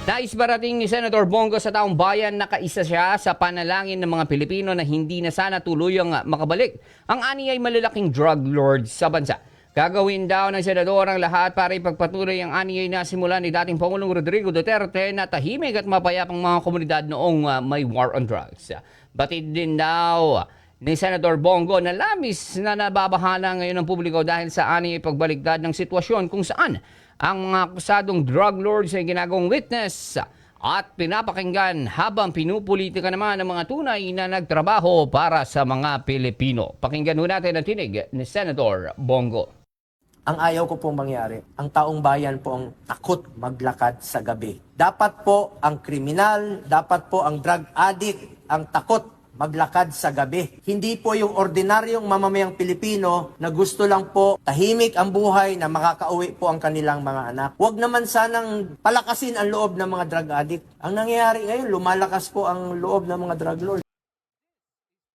Nais barating ni Senator Bongo sa taong bayan na kaisa siya sa panalangin ng mga Pilipino na hindi na sana tuluyang makabalik ang ani ay malalaking drug lords sa bansa. Gagawin daw ng senador ang lahat para ipagpatuloy ang ani ay nasimulan ni dating Pangulong Rodrigo Duterte na tahimik at mapayapang mga komunidad noong may war on drugs. Batid din daw ni Senator Bongo na labis na nababahala ngayon ng publiko dahil sa ani ay pagbaliktad ng sitwasyon kung saan ang mga akusadong drug lords ay ginagawang witness at pinapakinggan habang pinupolitika naman ng mga tunay na nagtrabaho para sa mga Pilipino. Pakinggan ho natin ang tinig ni Senator Bongo. Ang ayaw ko pong mangyari, ang taong bayan po ang takot maglakad sa gabi. Dapat po ang kriminal, dapat po ang drug addict, ang takot maglakad sa gabi. Hindi po yung ordinaryong mamamayang Pilipino na gusto lang po tahimik ang buhay na makakauwi po ang kanilang mga anak. Huwag naman sanang palakasin ang loob ng mga drug addict. Ang nangyayari ngayon, lumalakas po ang loob ng mga drug lords.